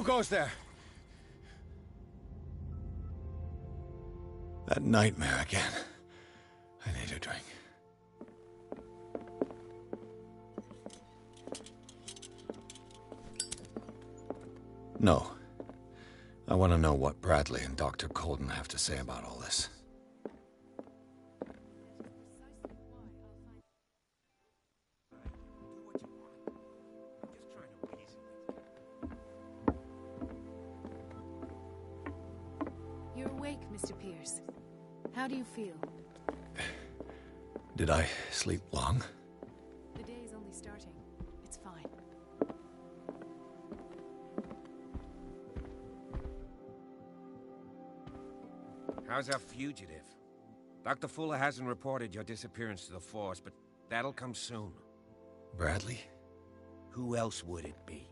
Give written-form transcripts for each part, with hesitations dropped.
Who goes there? That nightmare again. I need a drink. No. I want to know what Bradley and Dr. Colden have to say about all this. You're awake, Mr. Pierce. How do you feel? Did I sleep long? The day is only starting. It's fine. How's our fugitive? Dr. Fuller hasn't reported your disappearance to the Force, but that'll come soon. Bradley? Who else would it be?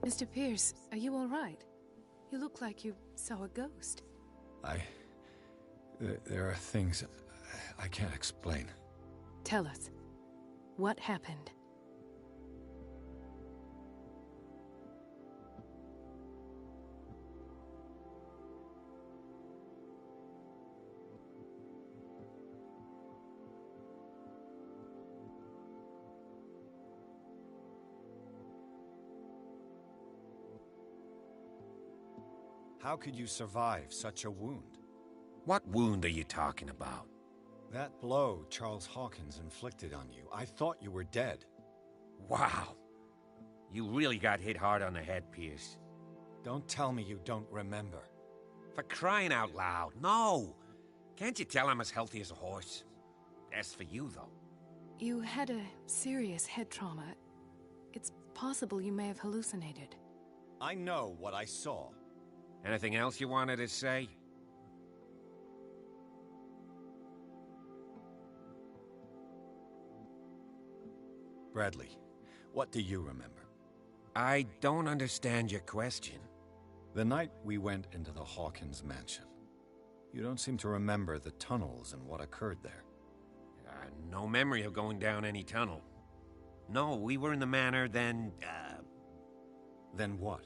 Mr. Pierce, are you all right? You look like you saw a ghost. There are things I can't explain. Tell us. What happened? How could you survive such a wound? What wound are you talking about? That blow Charles Hawkins inflicted on you, I thought you were dead. Wow. You really got hit hard on the head, Pierce. Don't tell me you don't remember. For crying out loud, no! Can't you tell I'm as healthy as a horse? As for you, though. You had a serious head trauma. It's possible you may have hallucinated. I know what I saw. Anything else you wanted to say? Bradley, what do you remember? I don't understand your question. The night we went into the Hawkins mansion. You don't seem to remember the tunnels and what occurred there. No memory of going down any tunnel. No, we were in the manor, then, Then what?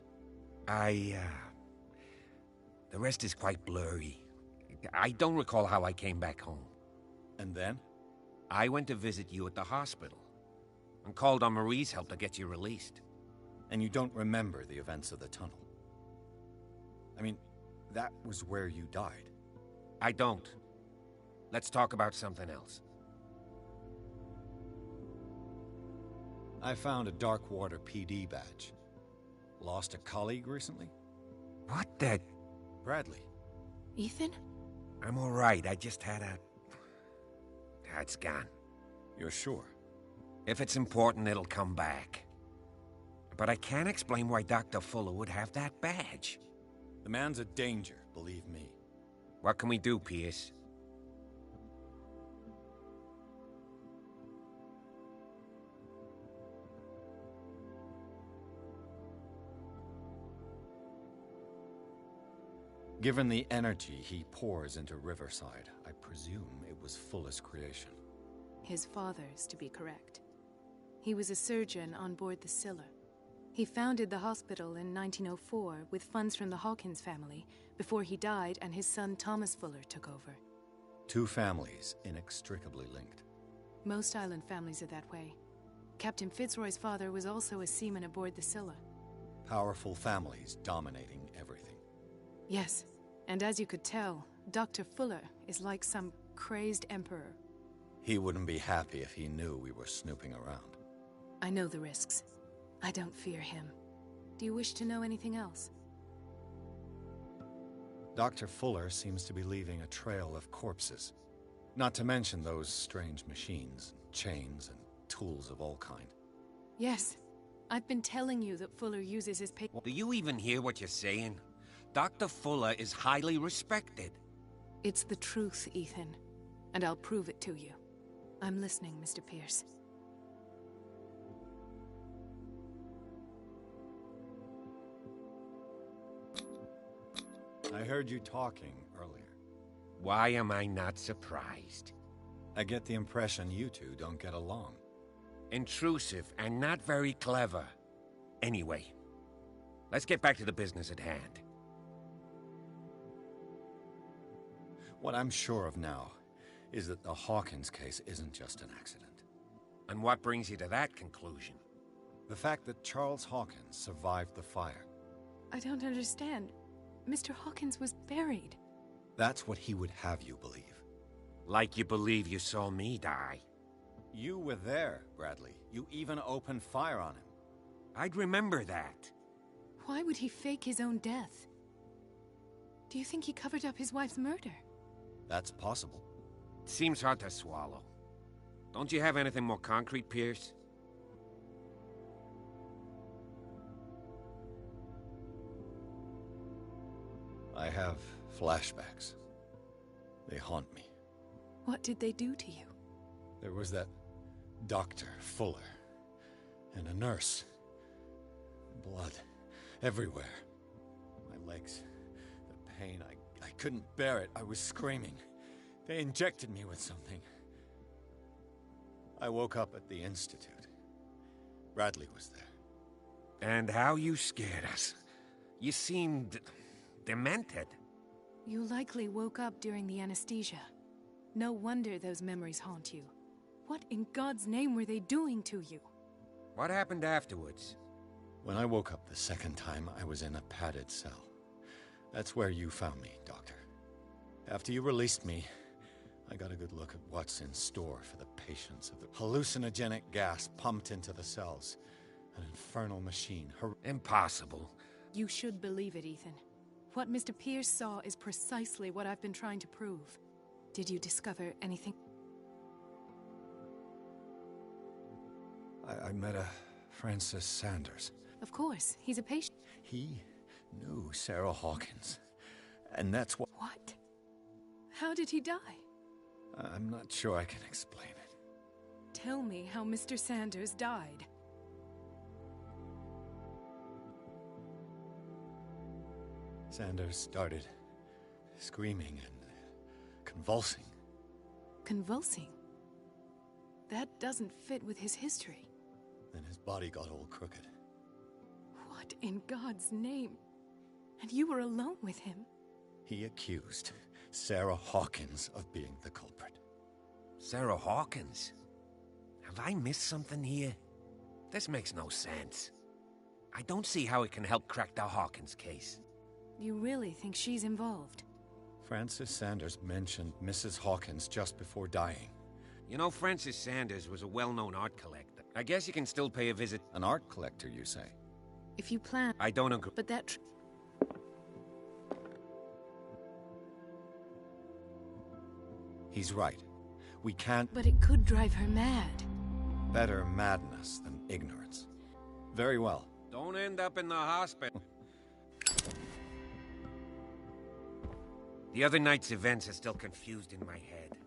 The rest is quite blurry. I don't recall how I came back home. And then? I went to visit you at the hospital, and called on Marie's help to get you released. And you don't remember the events of the tunnel? I mean, that was where you died. I don't. Let's talk about something else. I found a Darkwater PD badge. Lost a colleague recently? What the... Bradley. Ethan? I'm all right. I just had a... It's gone. You're sure? If it's important, it'll come back. But I can't explain why Dr. Fuller would have that badge. The man's a danger, believe me. What can we do, Pierce? Given the energy he pours into Riverside, I presume it was Fuller's creation. His father's, to be correct. He was a surgeon on board the Scylla. He founded the hospital in 1904 with funds from the Hawkins family before he died and his son Thomas Fuller took over. Two families inextricably linked. Most island families are that way. Captain Fitzroy's father was also a seaman aboard the Scylla. Powerful families dominating everything. Yes, and as you could tell, Dr. Fuller is like some crazed emperor. He wouldn't be happy if he knew we were snooping around. I know the risks. I don't fear him. Do you wish to know anything else? Dr. Fuller seems to be leaving a trail of corpses. Not to mention those strange machines, chains, and tools of all kind. Yes. I've been telling you that Fuller uses his Do you even hear what you're saying? Dr. Fuller is highly respected. It's the truth, Ethan. And I'll prove it to you. I'm listening, Mr. Pierce. I heard you talking earlier. Why am I not surprised? I get the impression you two don't get along. Intrusive and not very clever. Anyway, Let's get back to the business at hand. What I'm sure of now is that the Hawkins case isn't just an accident. And what brings you to that conclusion? The fact that Charles Hawkins survived the fire. I don't understand. Mr. Hawkins was buried. That's what he would have you believe. Like you believe you saw me die. You were there, Bradley. You even opened fire on him. I'd remember that. Why would he fake his own death? Do you think he covered up his wife's murder? That's possible. Seems hard to swallow. Don't you have anything more concrete, Pierce? I have flashbacks. They haunt me. What did they do to you? There was that Dr. Fuller, and a nurse. Blood everywhere. My legs, the pain, I couldn't bear it. I was screaming. They injected me with something. I woke up at the Institute. Bradley was there. And how you scared us. You seemed demented. You likely woke up during the anesthesia. No wonder those memories haunt you. What in God's name were they doing to you? What happened afterwards? When I woke up the second time, I was in a padded cell. That's where you found me, Doctor. After you released me, I got a good look at what's in store for the patients of the hallucinogenic gas pumped into the cells. An infernal machine. Impossible. You should believe it, Ethan. What Mr. Pierce saw is precisely what I've been trying to prove. Did you discover anything? I met a Francis Sanders. Of course, he's a patient. He knew Sarah Hawkins. And that's what... What? How did he die? I'm not sure I can explain it. Tell me how Mr. Sanders died. Sanders started screaming and convulsing. Convulsing? That doesn't fit with his history. Then his body got all crooked. What in God's name? And you were alone with him? He accused Sarah Hawkins of being the culprit. Sarah Hawkins? Have I missed something here? This makes no sense. I don't see how it can help crack the Hawkins case. You really think she's involved? Francis Sanders mentioned Mrs. Hawkins just before dying. You know, Francis Sanders was a well-known art collector. I guess you can still pay a visit. An art collector, you say? If you plan... I don't agree. But that... He's right. We can't... But it could drive her mad. Better madness than ignorance. Very well. Don't end up in the hospital. The other night's events are still confused in my head.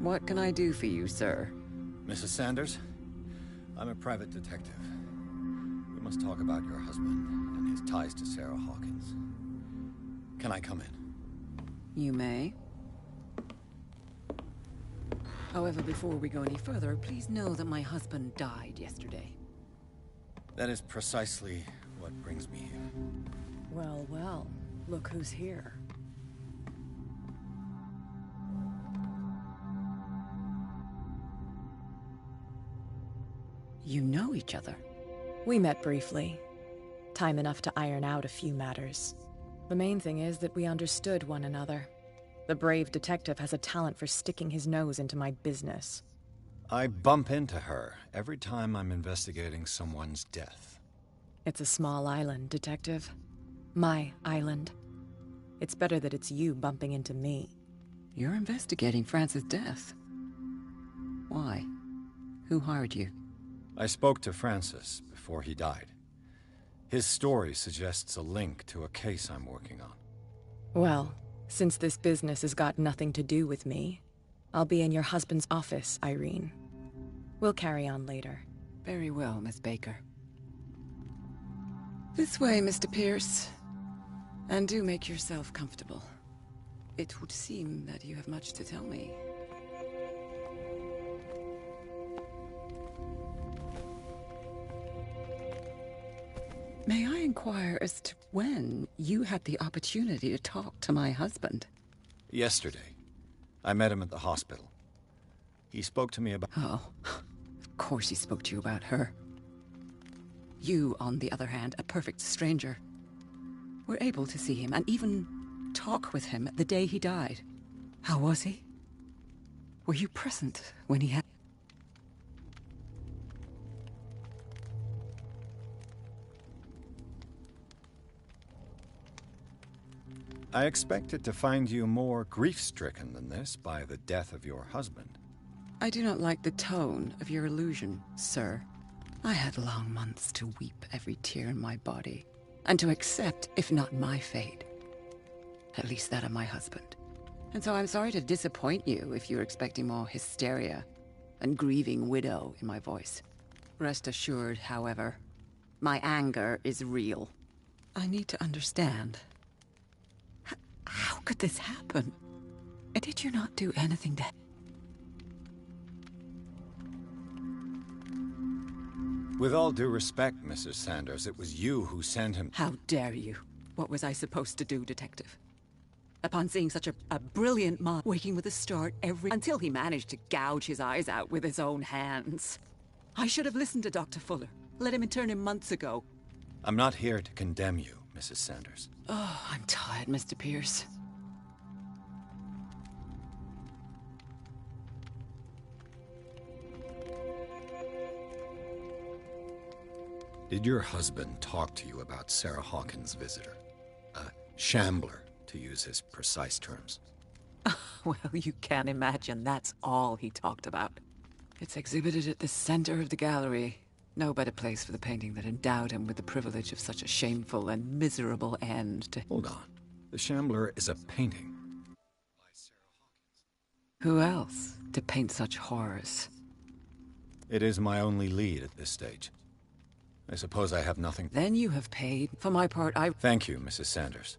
What can I do for you, sir? Mrs. Sanders, I'm a private detective. We must talk about your husband and his ties to Sarah Hawkins. Can I come in? You may. However, before we go any further, please know that my husband died yesterday. That is precisely what brings me here. Well, well. Look who's here. You know each other? We met briefly. Time enough to iron out a few matters. The main thing is that we understood one another. The brave detective has a talent for sticking his nose into my business. I bump into her every time I'm investigating someone's death. It's a small island, Detective. My island. It's better that it's you bumping into me. You're investigating Francis' death. Why? Who hired you? I spoke to Francis before he died. His story suggests a link to a case I'm working on. Well, since this business has got nothing to do with me, I'll be in your husband's office, Irene. We'll carry on later. Very well, Miss Baker. This way, Mr. Pierce. And do make yourself comfortable. It would seem that you have much to tell me. May I inquire as to when you had the opportunity to talk to my husband? Yesterday. I met him at the hospital. He spoke to me about... Oh, of course he spoke to you about her. You, on the other hand, a perfect stranger, were able to see him and even talk with him the day he died. How was he? Were you present when he had... I expected to find you more grief-stricken than this by the death of your husband. I do not like the tone of your allusion, sir. I had long months to weep every tear in my body, and to accept, if not my fate, at least that of my husband. And so I'm sorry to disappoint you if you're expecting more hysteria and grieving widow in my voice. Rest assured, however, my anger is real. I need to understand. How could this happen? And did you not do anything to... With all due respect, Mrs. Sanders, it was you who sent him... How dare you? What was I supposed to do, Detective? Upon seeing such a brilliant mind waking with a start until he managed to gouge his eyes out with his own hands. I should have listened to Dr. Fuller. Let him intern him months ago. I'm not here to condemn you, Mrs. Sanders. Oh, I'm tired, Mr. Pierce. Did your husband talk to you about Sarah Hawkins' visitor? A shambler, to use his precise terms. Well, you can imagine that's all he talked about. It's exhibited at the center of the gallery. No better place for the painting that endowed him with the privilege of such a shameful and miserable end to... Hold on. The Shambler is a painting. Who else to paint such horrors? It is my only lead at this stage. I suppose I have nothing... Then you have paid. For my part, I... Thank you, Mrs. Sanders.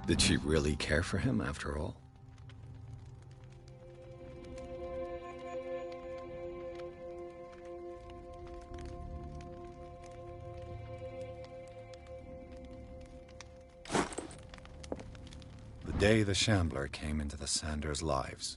Did she really care for him after all? The day the Shambler came into the Sanders' lives.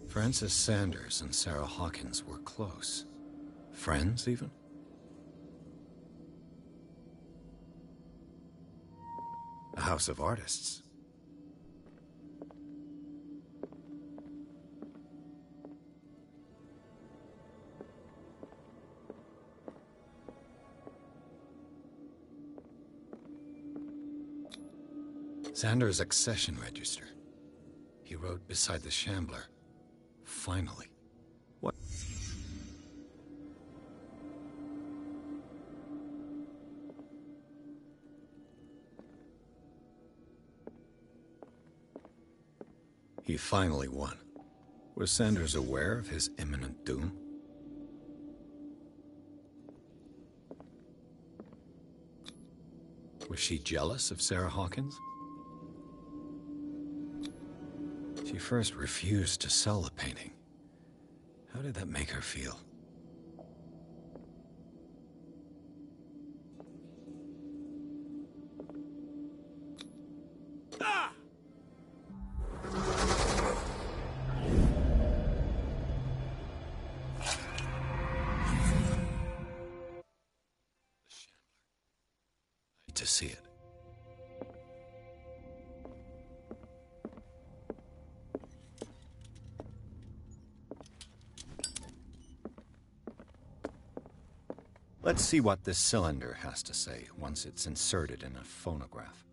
Francis Sanders and Sarah Hawkins were close. Friends, even? A house of artists. Sanders' accession register. He wrote beside the Shambler. Finally. What? He finally won. Was Sanders aware of his imminent doom? Was she jealous of Sarah Hawkins? She first refused to sell the painting. How did that make her feel? To see it. Let's see what this cylinder has to say once it's inserted in a phonograph.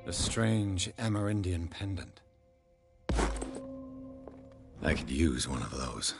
A strange Amerindian pendant. I could use one of those.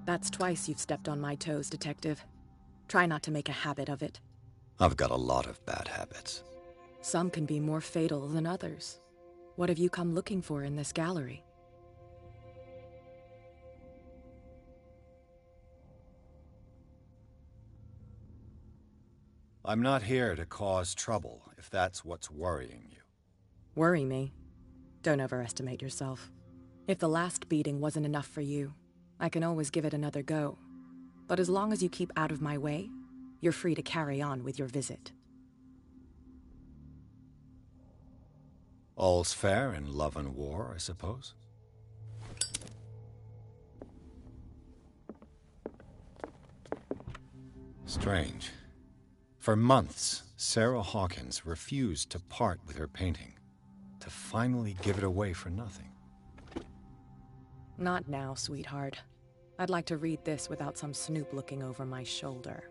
That's twice you've stepped on my toes, Detective. Try not to make a habit of it. I've got a lot of bad habits. Some can be more fatal than others. What have you come looking for in this gallery? I'm not here to cause trouble, if that's what's worrying you. Worry me? Don't overestimate yourself. If the last beating wasn't enough for you, I can always give it another go. But as long as you keep out of my way, you're free to carry on with your visit. All's fair in love and war, I suppose? Strange. For months, Sarah Hawkins refused to part with her painting, to finally give it away for nothing. Not now, sweetheart. I'd like to read this without some snoop looking over my shoulder.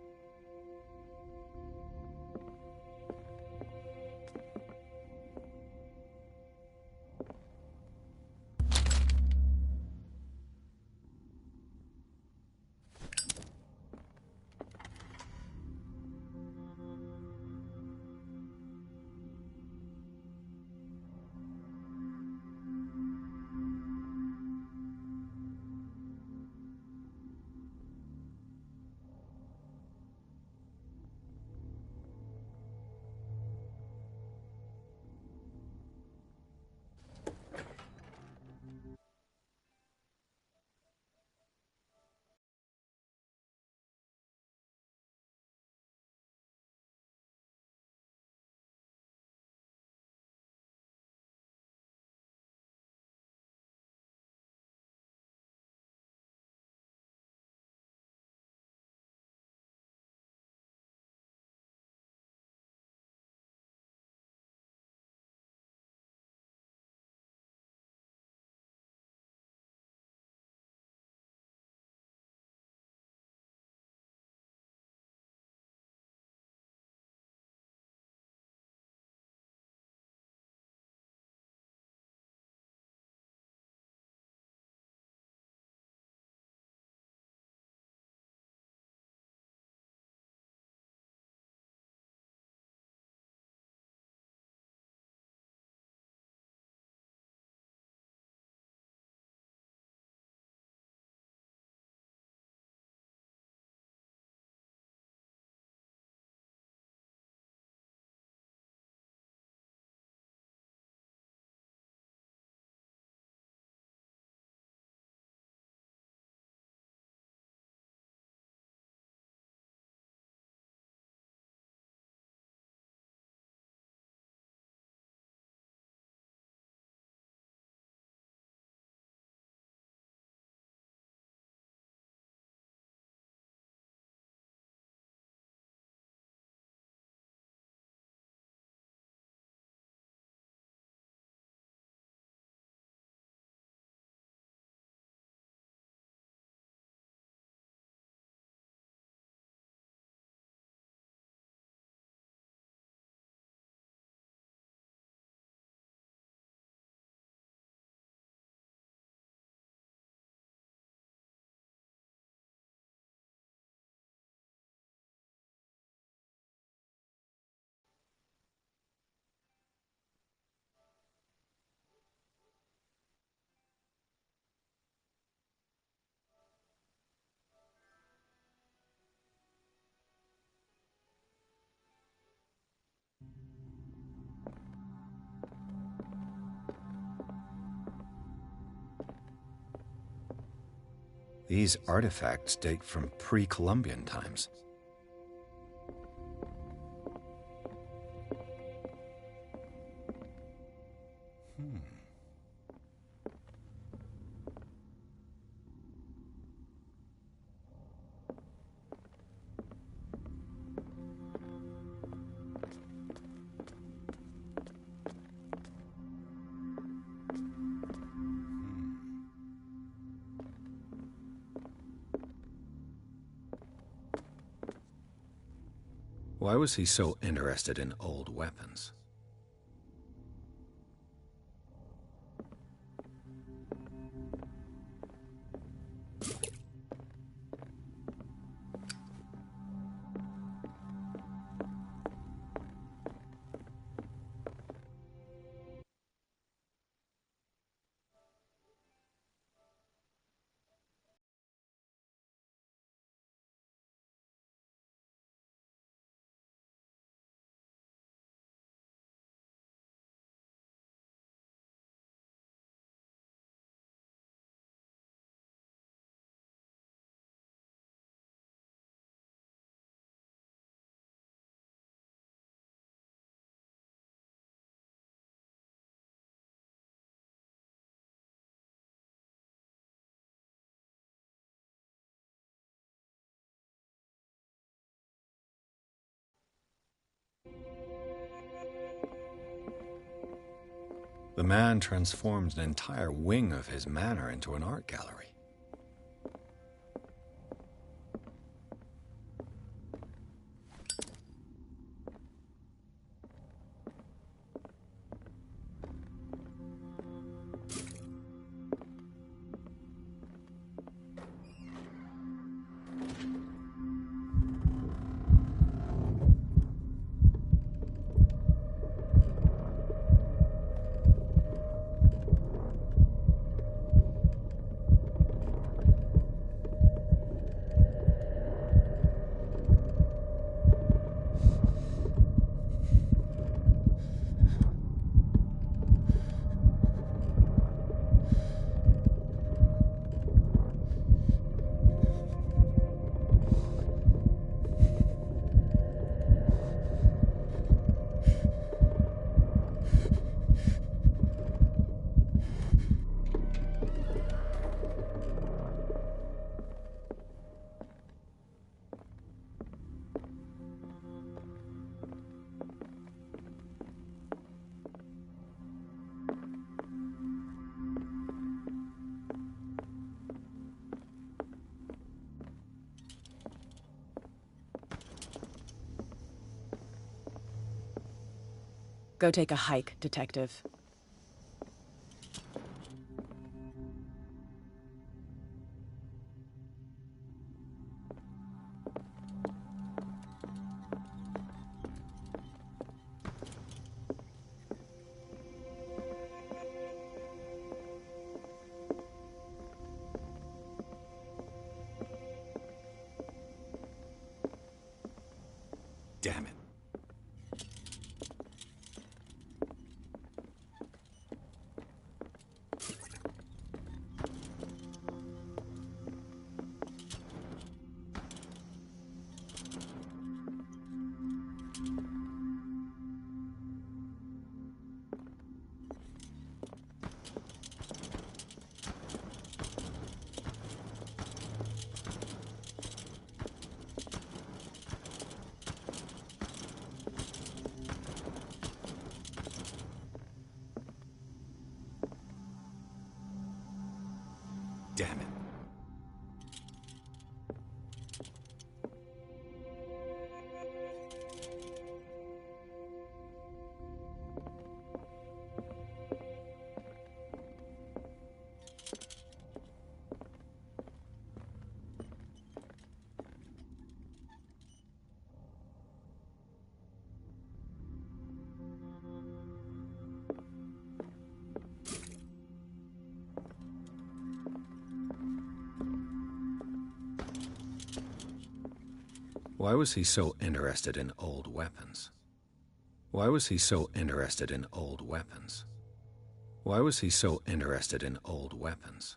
These artifacts date from pre-Columbian times. Why was he so interested in old weapons? The man transformed an entire wing of his manor into an art gallery. Go take a hike, Detective. Damn it. Damn it. Why was he so interested in old weapons? Why was he so interested in old weapons? Why was he so interested in old weapons?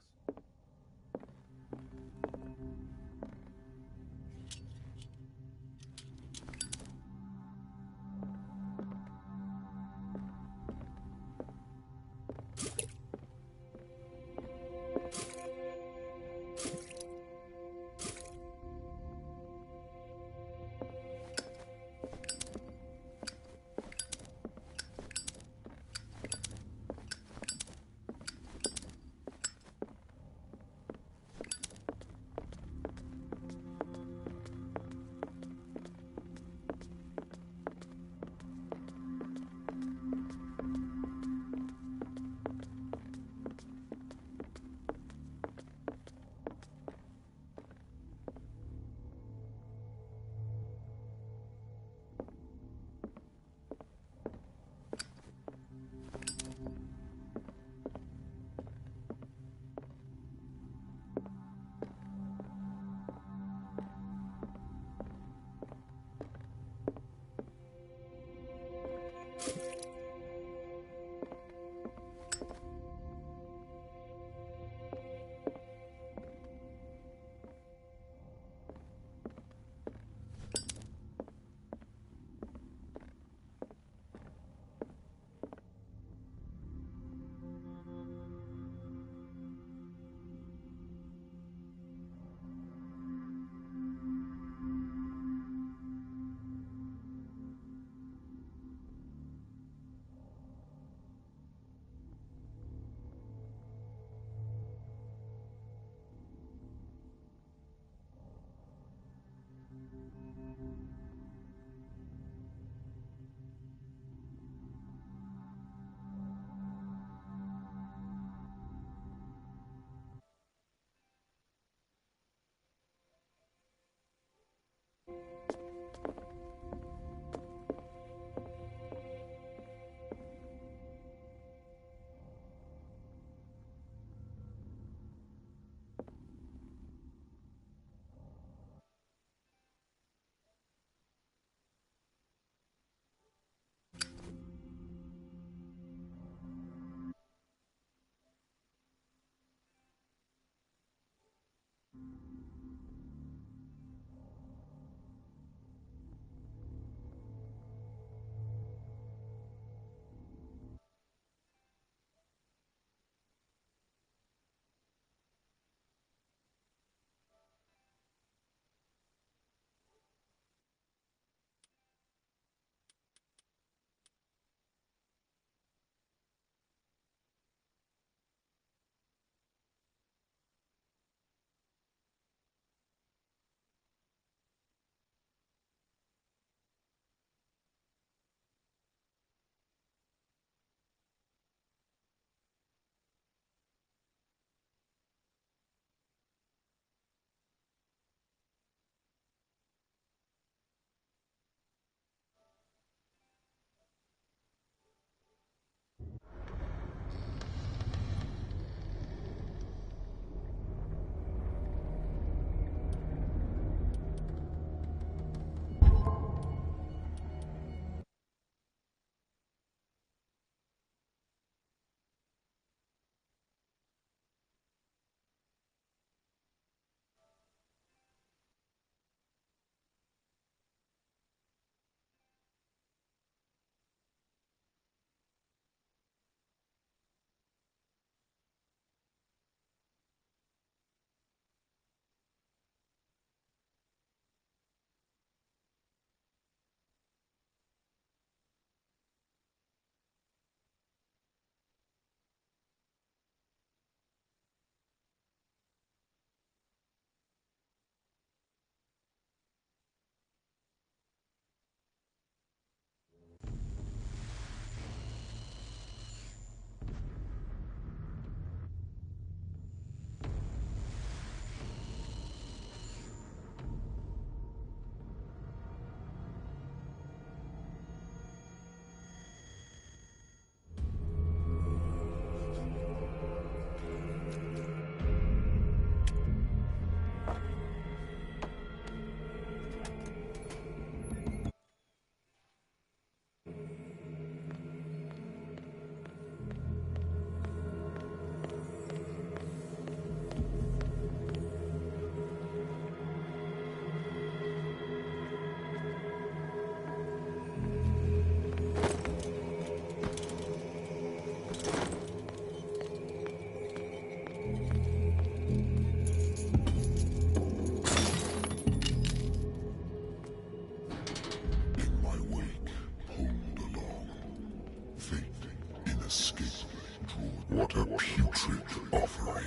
Godric offering.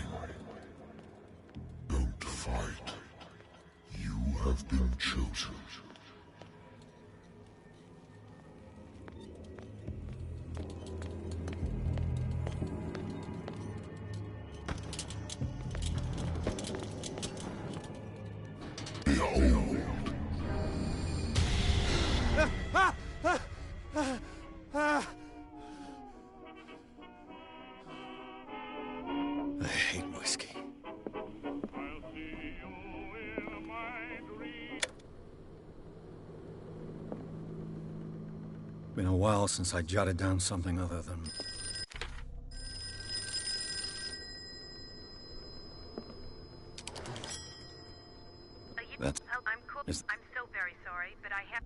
Don't fight. You have been chosen. Behold. I hate whiskey. Been a while since I jotted down something other than... That's... I'm cool. Is- I'm so very sorry, but I have...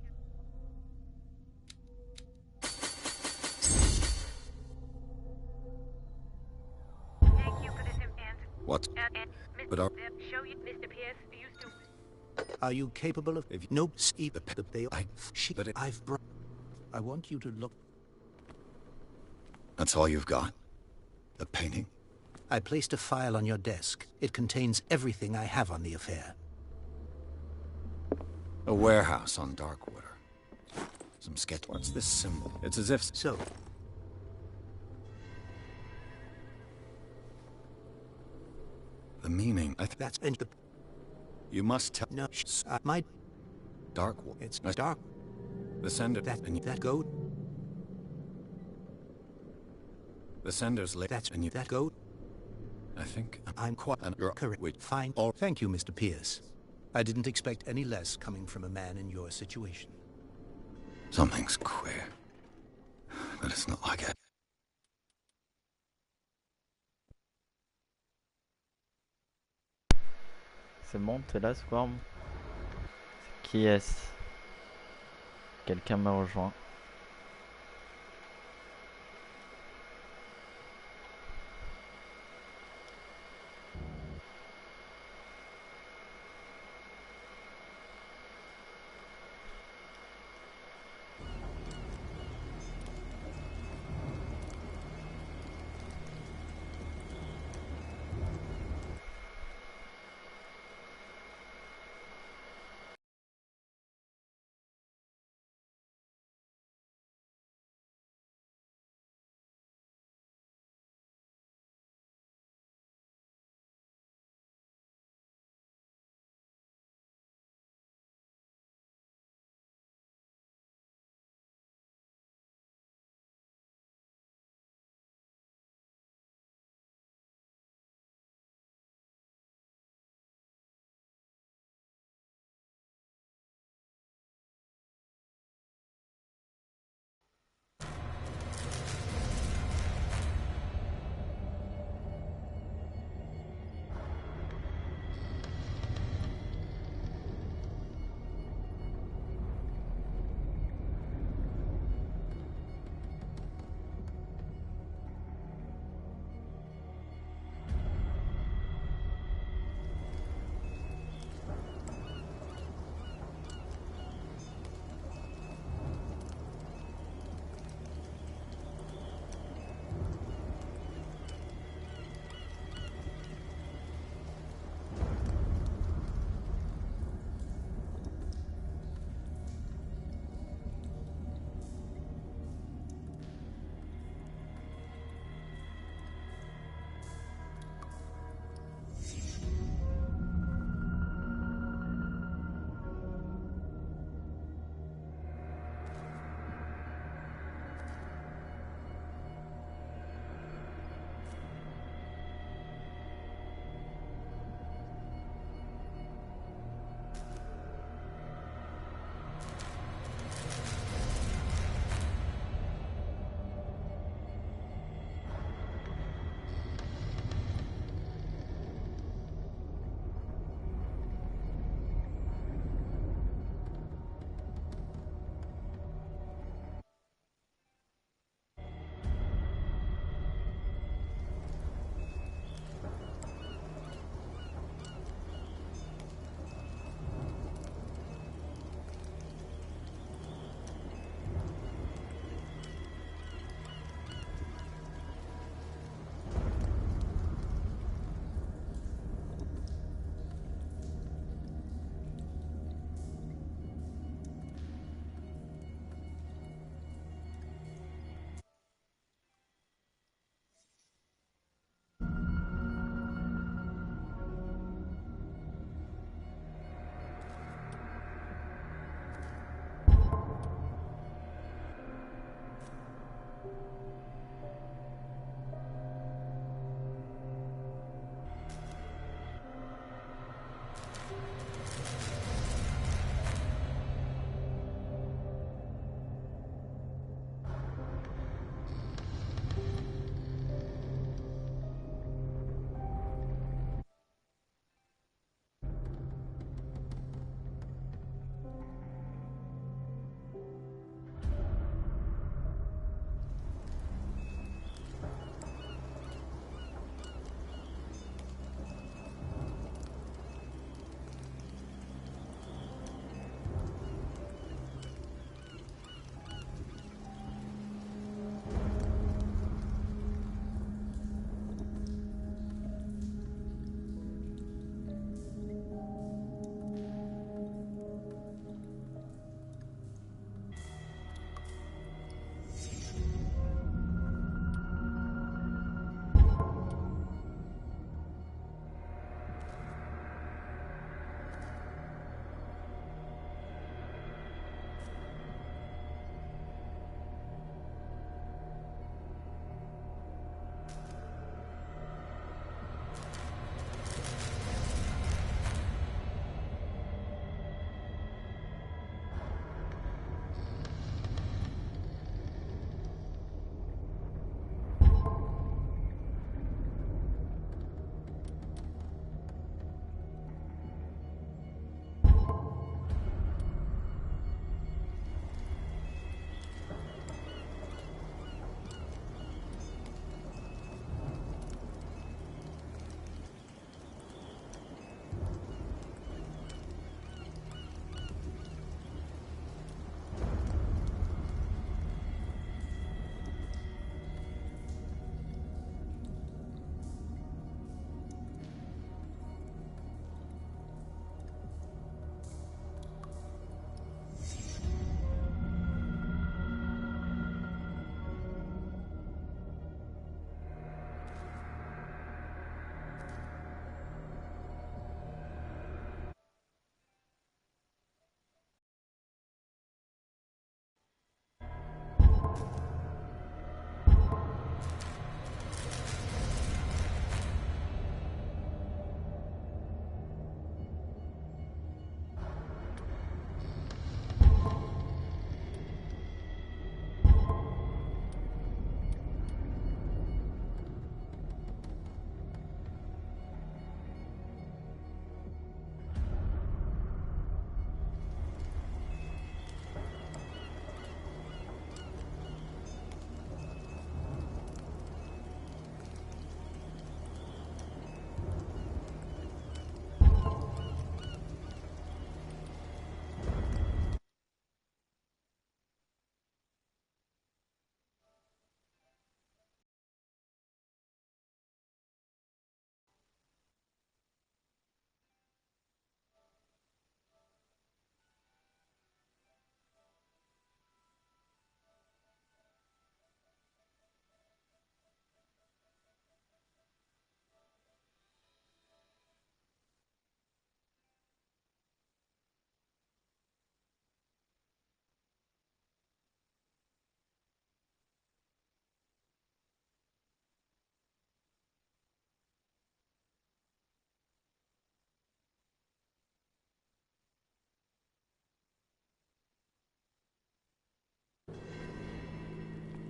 Thank you for this What? and But are... show you, Mr. Pierce used to... Are you capable of... If no, see the they... But it- I've brought... I want you to look... That's all you've got? The painting? I placed a file on your desk. It contains everything I have on the affair. A warehouse on Darkwater. Some sketch... What's this symbol? It's as if... So, The meaning... that's... And the... You must tell... No, my... Darkwater. It's dark. The sender... That... and you... That goat... The sender's lit... That's... and you... That goat... I think... I'm quite... You're correct. Wait. Fine. Or... Thank you, Mr. Pierce. I didn't expect any less coming from a man in your situation. Something's queer. But it's not like it. C'est bon, t'es là, Swarm? Qui est-ce? Quelqu'un m'a rejoint.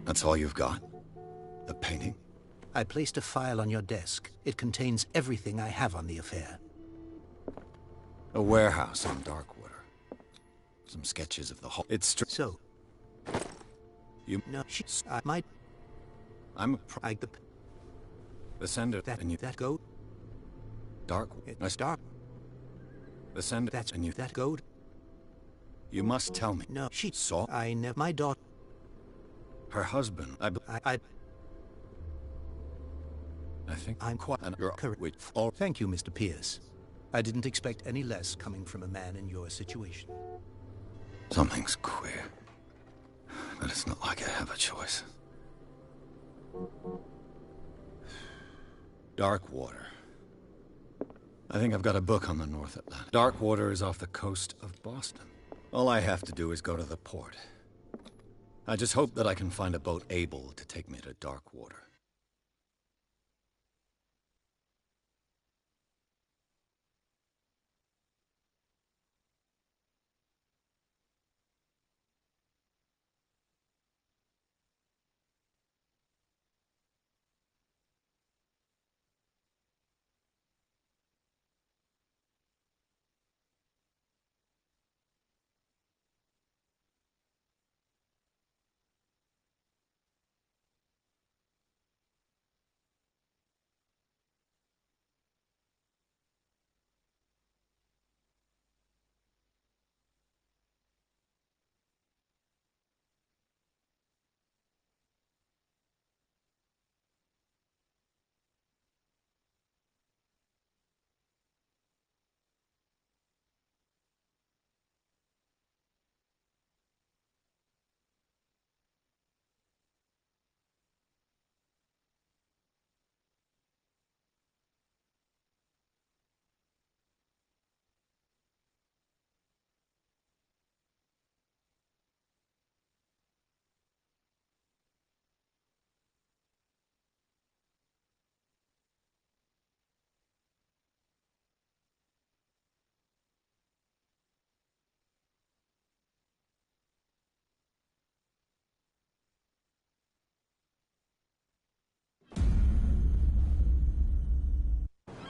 That's all you've got? The painting? I placed a file on your desk. It contains everything I have on the affair. A warehouse in Darkwater. Some sketches of the whole... It's true. So... You... No, I might... I'm a... The sender... That... And you... That goat... Dark... It's dark. The sender... That's... And you... That goat... You must tell me. No, she... Saw... I never... My daughter... Her husband... I think... I'm quite... Correct. Thank you, Mr. Pierce. I didn't expect any less coming from a man in your situation. Something's queer. But it's not like I have a choice. Darkwater. I think I've got a book on the North Atlantic. Darkwater is off the coast of Boston. All I have to do is go to the port. I just hope that I can find a boat able to take me to Darkwater.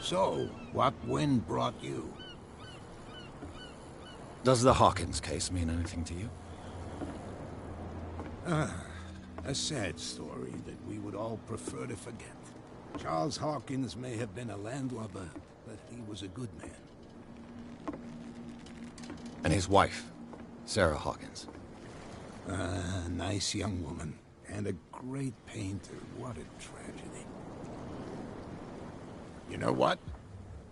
So, what wind brought you? Does the Hawkins case mean anything to you? A sad story that we would all prefer to forget. Charles Hawkins may have been a landlubber, but he was a good man. And his wife, Sarah Hawkins. A nice young woman, and a great painter. What a tragedy. You know what?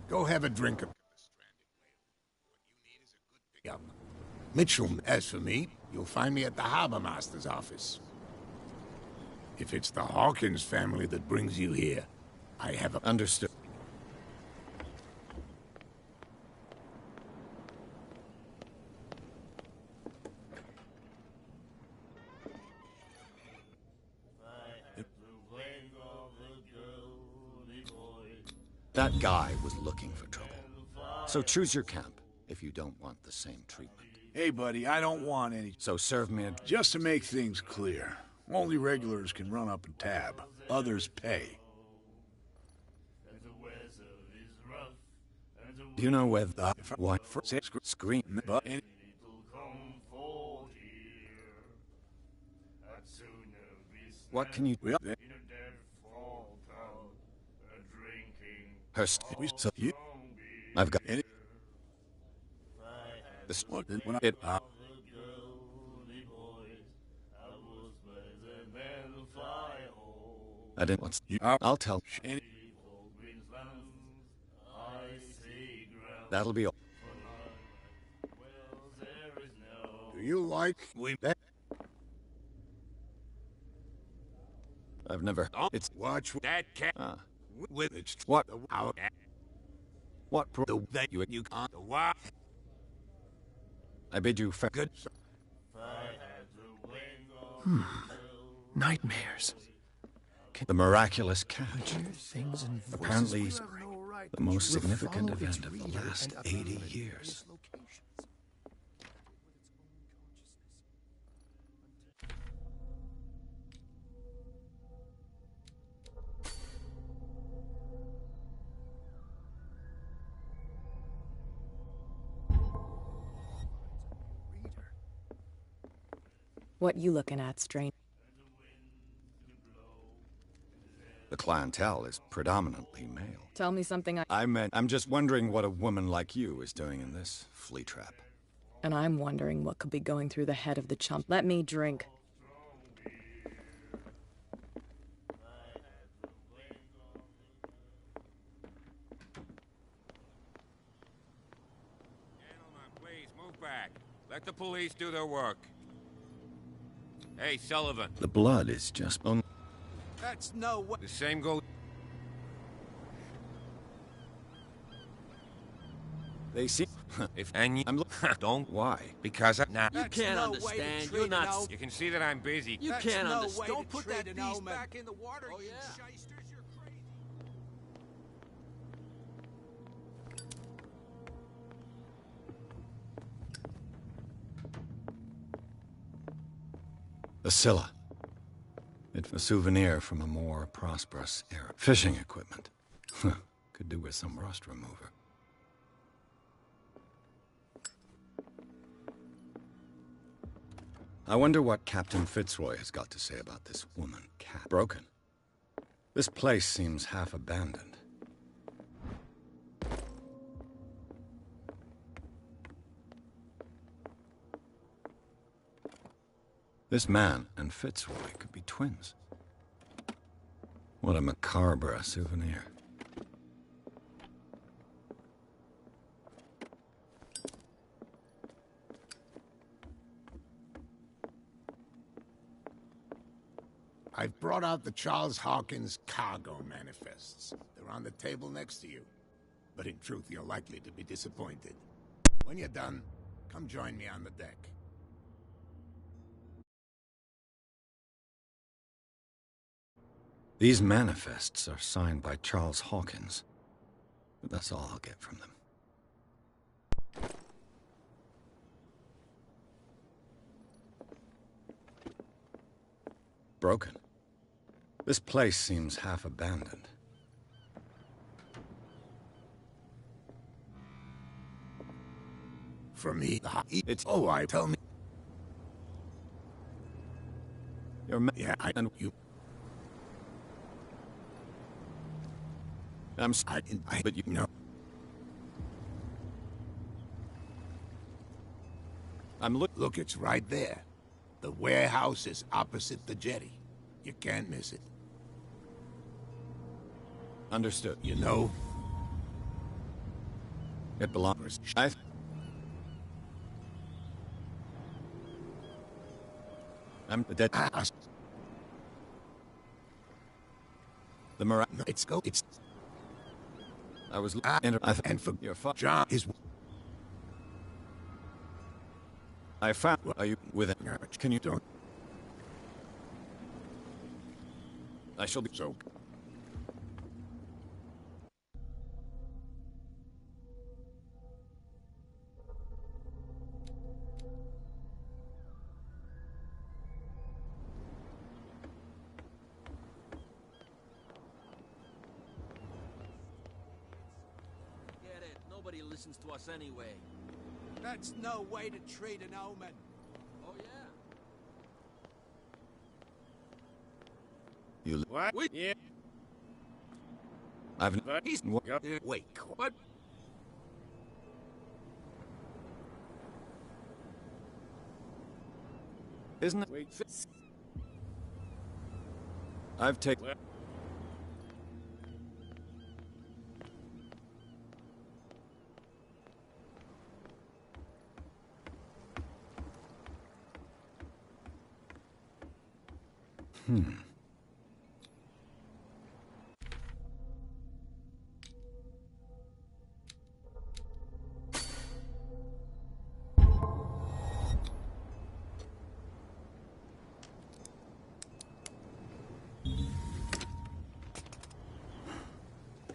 Go have a drink of the Stranded Whale. What you need is a good pick-up. Mitchell, as for me, you'll find me at the Harbor Master's office. If it's the Hawkins family that brings you here, I have a... Understood. That guy was looking for trouble. So choose your camp if you don't want the same treatment. Hey, buddy, I don't want any. So serve me a... Just to make things clear, only regulars can run up and tab. Others pay. Do you know where the... What? Scream... What can you... So you... I've got... This... I didn't want... I'll tell... That'll be all. Do you like... I've never... It's... Watch that cat... With its... What? What... You can't... I bid you fa... Good... Nightmares. The miraculous cat. Things and Apparently, the most significant event of the last 80 years. What you looking at, stranger? The clientele is predominantly male. Tell me something I'm just wondering what a woman like you is doing in this flea trap. And I'm wondering what could be going through the head of the chump. Let me drink. Gentlemen, please move back. Let the police do their work. Hey, Sullivan. The blood is just on. That's no way. The same goes. They see. If and you, don't. Why? Because you can't understand. You're not. You can see that I'm busy. You can't understand. Don't put that beast back in the water, oh, you yeah. shysters. You're crazy. A Scylla. It's a souvenir from a more prosperous era. Fishing equipment. Could do with some rust remover. I wonder what Captain Fitzroy has got to say about this woman, Cat. Broken. This place seems half abandoned. This man and Fitzroy could be twins. What a macabre souvenir. I've brought out the Charles Hawkins cargo manifests. They're on the table next to you. But in truth, you're likely to be disappointed. When you're done, come join me on the deck. These manifests are signed by Charles Hawkins. But that's all I'll get from them. Broken. This place seems half abandoned. For me, it's... Oh, I tell me... Yeah, and you... but you know... Look, it's right there. The warehouse is opposite the jetty. You can't miss it. Understood. You know... It belongs... I'm the dead... The Mirage... No, it's... I was... and for your father... John is... I found... Are you with it? Can you... Don't... I shall be... So... Get it. Nobody listens to us anyway. That's no way to treat an omen. Oh, yeah. You... What? Yeah. I've... He's... Wait, what? Isn't it? Wait. I've taken...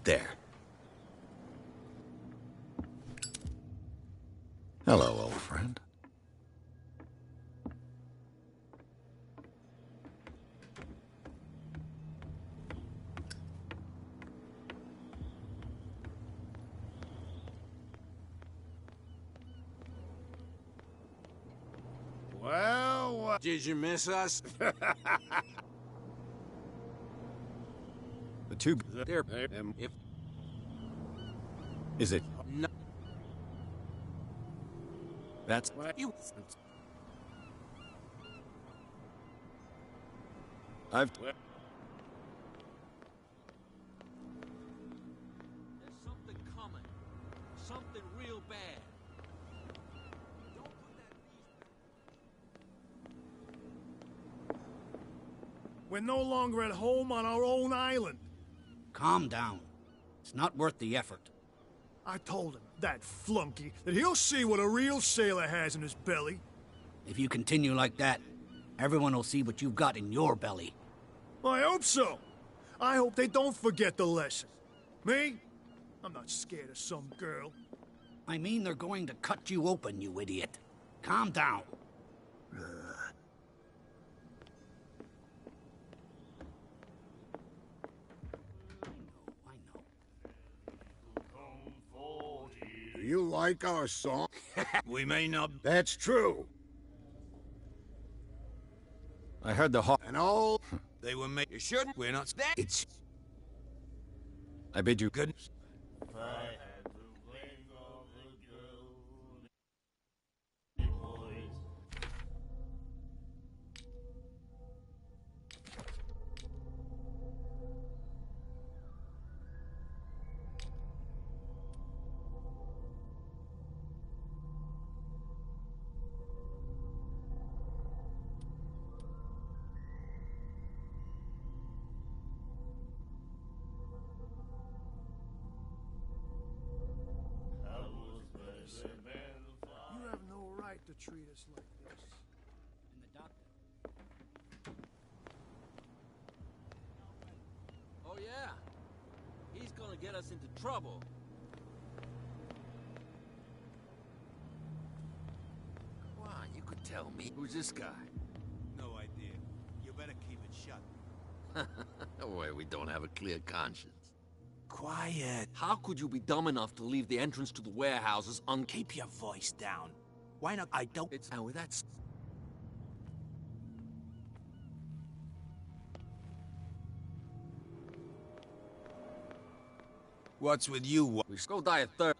There. Hello, old friend. Well, Did you miss us? The two... There, if... Is it... No. That's... What you... I've... There's something coming. Something real bad. Don't put that beast... We're no longer at home on our own island. Calm down. It's not worth the effort. I told him, that flunky, that he'll see what a real sailor has in his belly. If you continue like that, everyone will see what you've got in your belly. I hope so. I hope they don't forget the lesson. Me? I'm not scared of some girl. I mean they're going to cut you open, you idiot. Calm down. Do you like our song? We may not... That's true. I heard the hawk... And all... They were made... You shouldn't. We're not... That... It's... I bid you good... You have no right to treat us like this. And the doctor. Oh, yeah. He's gonna get us into trouble. Why, you could tell me. Who's this guy? No idea. You better keep it shut. Wait, we don't have a clear conscience. Quiet. How could you be dumb enough to leave the entrance to the warehouses un- Keep your voice down. Why not? I don't... It's... Now, that's... What's with you? We should go die a third.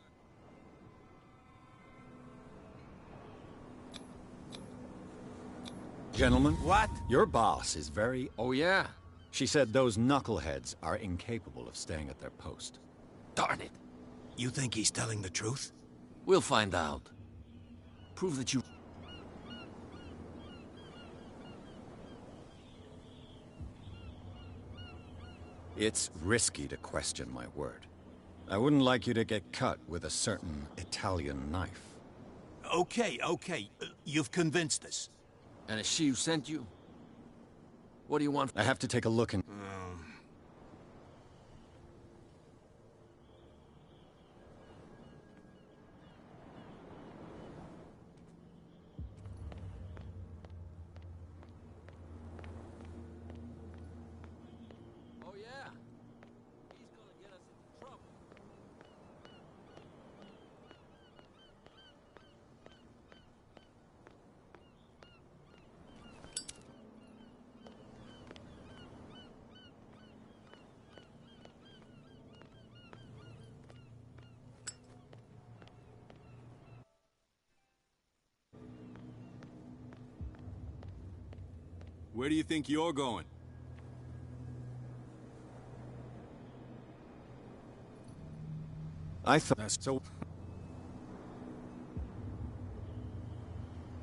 Gentlemen, What? your boss is very... Oh, yeah? She said those knuckleheads are incapable of staying at their post. Darn it. You think he's telling the truth? We'll find out. Prove that you... It's risky to question my word. I wouldn't like you to get cut with a certain Italian knife. Okay. You've convinced us. And it's she who sent you? What do you want? I have to take a look and... Oh, yeah. He's gonna get us into trouble. Where do you think you're going? I thought... That's so...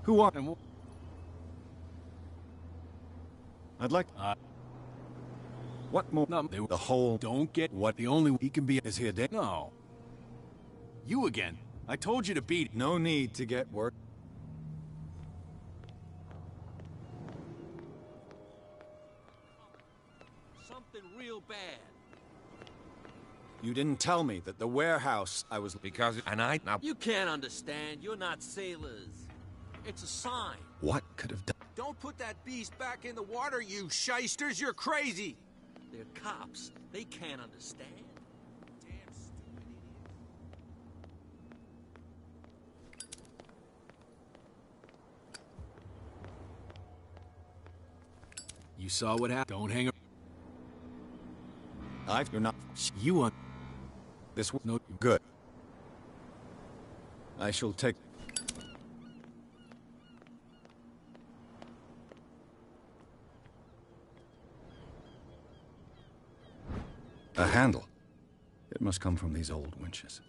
Who are... I'd like... What more? No, the whole... Don't get what the only he can be is here. No. You again. I told you to beat... No need to get work. Something real bad. You didn't tell me that the warehouse I was... Because... And I... Now... You can't understand. You're not sailors. It's a sign. What could have done... Don't put that beast back in the water, you shysters! You're crazy! They're cops. They can't understand. Damn stupid idiots. You saw what happened. Don't hang up. You're not... You want... This was no good. I shall take... A handle. It must come from these old winches.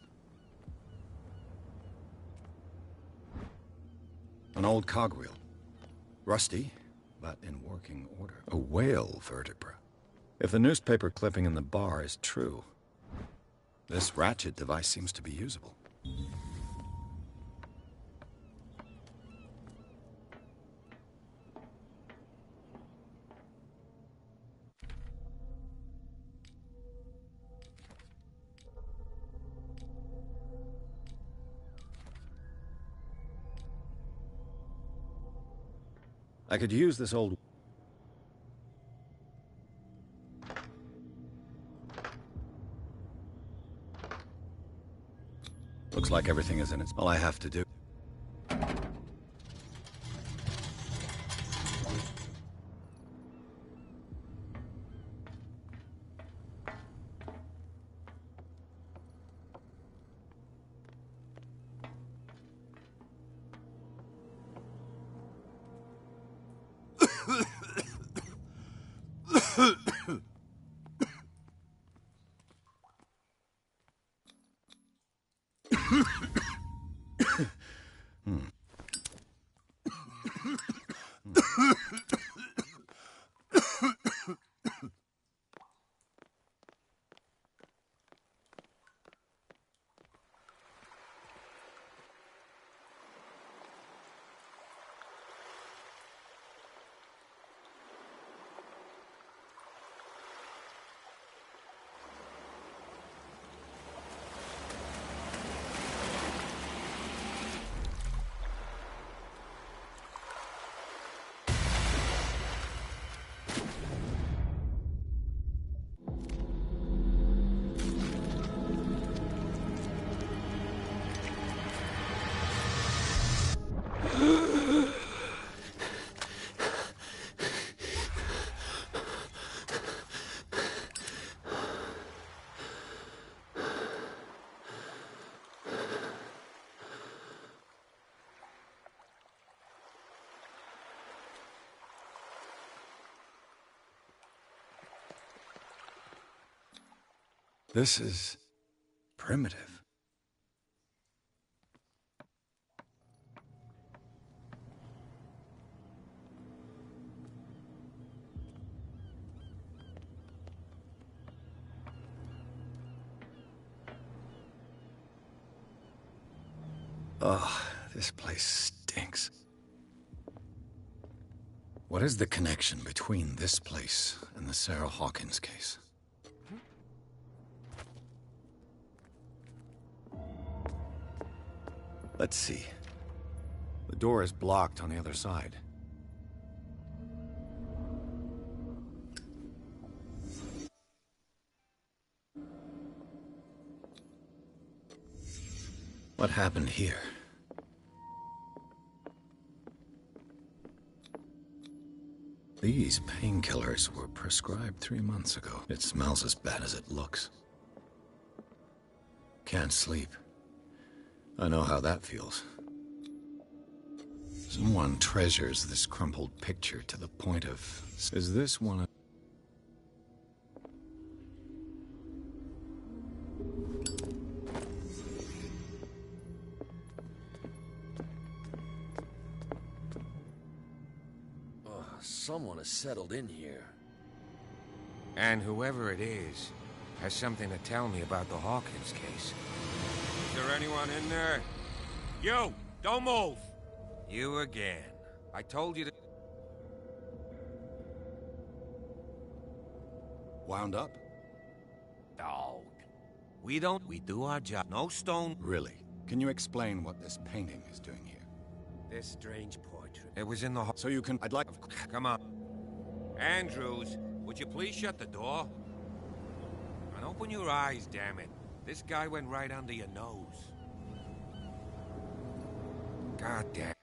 An old cogwheel. Rusty, but in working order. A whale vertebra. If the newspaper clipping in the bar is true, this ratchet device seems to be usable. I could use this old... Looks like everything is in its... All I have to do... This is primitive. Ugh, this place stinks. What is the connection between this place and the Sarah Hawkins case? Let's see. The door is blocked on the other side. What happened here? These painkillers were prescribed 3 months ago. It smells as bad as it looks. Can't sleep. I know how that feels. Someone treasures this crumpled picture to the point of... Is this one of... Someone has settled in here. And whoever it is has something to tell me about the Hawkins case. Is there anyone in there? You! Don't move! You again. I told you to... Wound up? Dog. We do our job. No stone... Really? Can you explain what this painting is doing here? This strange portrait. It was in the... So you can... I'd like... Come on. Andrews, would you please shut the door? And open your eyes, damn it. This guy went right under your nose. God damn it.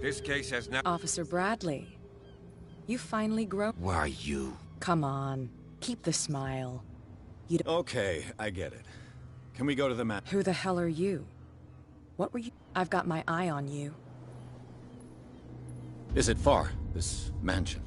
This case has not. Officer Bradley, you finally grown. Why you? Come on, keep the smile. Okay, I get it. Can we go to the map? Who the hell are you? What were you? I've got my eye on you. Is it far, this mansion?